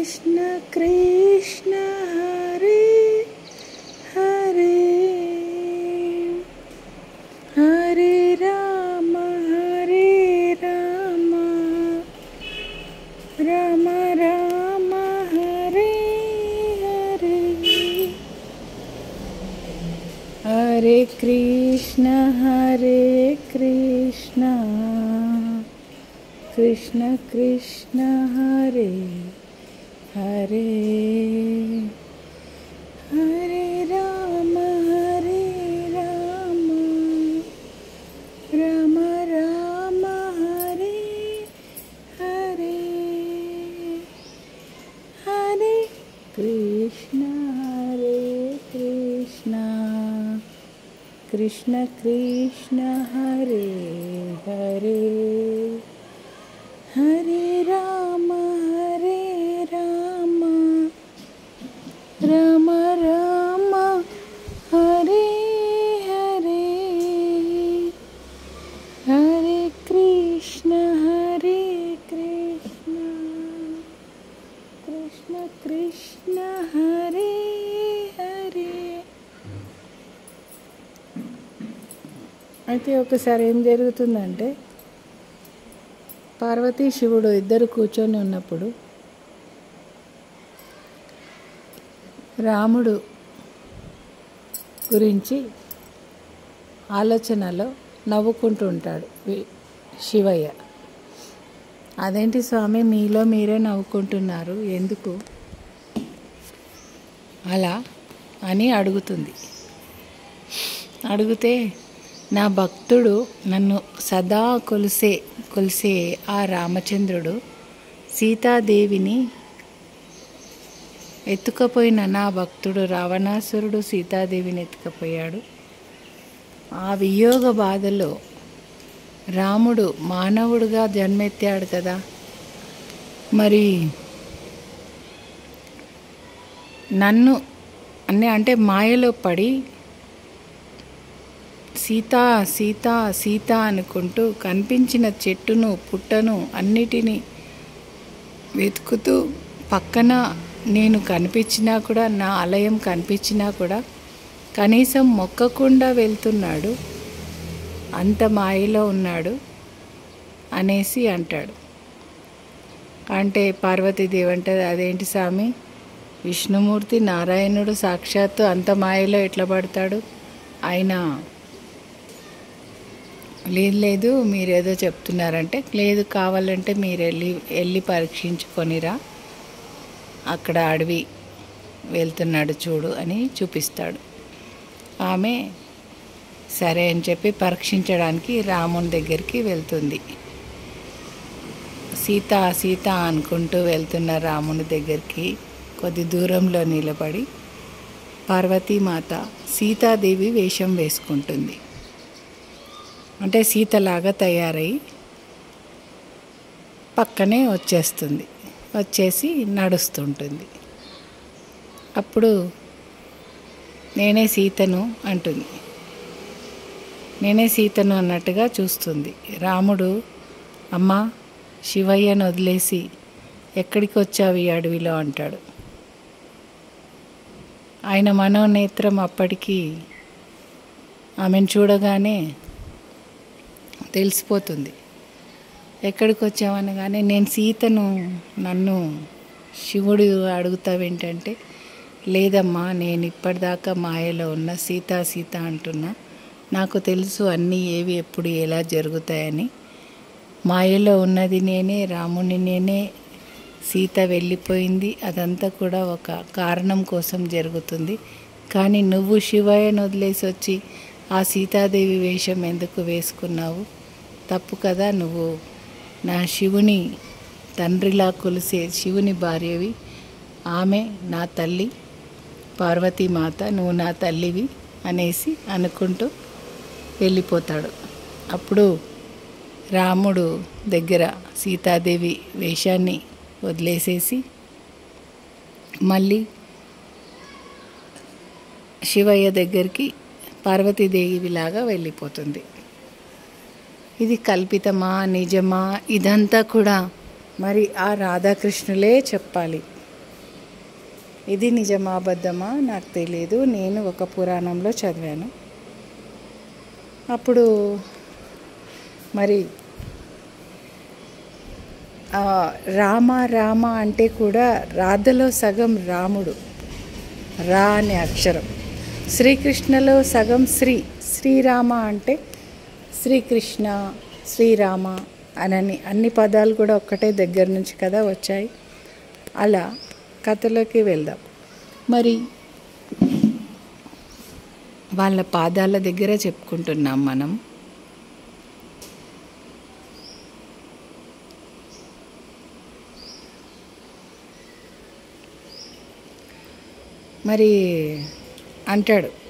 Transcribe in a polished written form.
कृष्ण हरे हरे हरे राम राम राम हरे हरे हरे कृष्ण कृष्ण कृष्ण हरे हरे हरे राम राम राम हरे हरे हरे कृष्ण कृष्ण कृष्ण हरे हरे हरे राम राम राम हरे हरे हरे कृष्ण कृष्ण कृष्ण हरे हरे. అయితే ఒకసారి ఏం జరుగుతుందంటే, పార్వతీ శివుడు ఇద్దరు కూర్చొని ఉన్నప్పుడు రాముడు గురించి ఆలోచనలో నవ్వుకుంటూ ఉంటాడు శివయ్య. అదేంటి స్వామి, మీలో మీరే నవ్వుకుంటున్నారు, ఎందుకు అలా అని అడిగితే, నా భక్తుడు నన్ను సదా కొలిసే ఆ రామచంద్రుడు సీతాదేవిని ఎత్తుకపోయిన నా భక్తుడు రావణాసురుడు సీతాదేవిని ఎత్తుకపోయాడు. ఆ వియోగ బాధలో రాముడు మానవుడుగా జన్మెత్తాడు కదా, మరి నన్ను అంటే మాయలో పడి సీతా సీతా సీతా అనుకుంటూ కనిపించిన చెట్టును పుట్టను అన్నిటినీ వెతుకుతూ, పక్కన నేను కనిపించినా కూడా, నా ఆలయం కనిపించినా కూడా కనీసం మొక్కకుండా వెళ్తున్నాడు, అంత మాయలో ఉన్నాడు అనేసి అంటాడు. అంటే పార్వతీదేవి అంటది, అదేంటి స్వామి, విష్ణుమూర్తి నారాయణుడు సాక్షాత్తు అంత మాయలో ఎట్లా పడతాడు? ఆయన లేదు మీరేదో చెప్తున్నారంటే, లేదు కావాలంటే మీరు వెళ్ళి పరీక్షించుకొనిరా, అక్కడ అడవి వెళ్తున్నాడు చూడు అని చూపిస్తాడు. ఆమె సరే అని చెప్పి పరీక్షించడానికి రాముని దగ్గరికి వెళ్తుంది. సీత సీత అనుకుంటూ వెళ్తున్న రాముని దగ్గరికి కొద్ది దూరంలో నిలబడి పార్వతీమాత సీతాదేవి వేషం వేసుకుంటుంది. అంటే సీతలాగా తయారై పక్కనే వచ్చేసి నడుస్తుంటుంది. అప్పుడు నేనే సీతను అంటుంది. నేనే సీతను అన్నట్టుగా చూస్తుంది. రాముడు, అమ్మా శివయ్యను వదిలేసి ఎక్కడికి వచ్చావు ఈ అడవిలో అంటాడు. ఆయన మనోనేత్రం అప్పటికి ఆమెను చూడగానే తెలిసిపోతుంది. ఎక్కడికి వచ్చామనగానే, నేను సీతను, నన్ను శివుడు అడుగుతావేంటంటే, లేదమ్మా నేను ఇప్పటిదాకా మాయలో ఉన్న సీతా సీత అంటున్నా, నాకు తెలుసు అన్నీ ఏవి ఎప్పుడు ఎలా జరుగుతాయని. మాయలో ఉన్నది నేనే, రాముని నేనే, సీత వెళ్ళిపోయింది, అదంతా కూడా ఒక కారణం కోసం జరుగుతుంది. కానీ నువ్వు శివయ్యను వదిలేసి వచ్చి ఆ సీతాదేవి వేషం ఎందుకు వేసుకున్నావు? తప్పు కదా, నువ్వు నా శివుని తండ్రిలా కొలిసే శివుని భార్యవి, ఆమె నా తల్లి పార్వతీమాత, నువ్వు నా తల్లివి అనేసి అనుకుంటూ వెళ్ళిపోతాడు. అప్పుడు రాముడు దగ్గర సీతాదేవి వేషాన్ని వదిలేసేసి మళ్ళీ శివయ్య దగ్గరికి పార్వతీదేవిలాగా వెళ్ళిపోతుంది. ఇది కల్పితమా నిజమా ఇదంతా కూడా మరి ఆ రాధాకృష్ణులే చెప్పాలి. ఇది నిజమా అబద్ధమా నాకు తెలియదు. నేను ఒక పురాణంలో చదివాను. అప్పుడు మరి రామ రామ అంటే కూడా రాధలో సగం రాముడు, రా అనే అక్షరం. శ్రీకృష్ణలో సగం శ్రీరామ అంటే శ్రీకృష్ణ, శ్రీరామ అనని అన్ని పదాలు కూడా ఒక్కటే దగ్గర నుంచి కదా వచ్చాయి. అలా కథలోకి వెళ్దాం. మరి వాళ్ళ పాదాల దగ్గర చెప్పుకుంటున్నాం మనం. మరి అంటాడు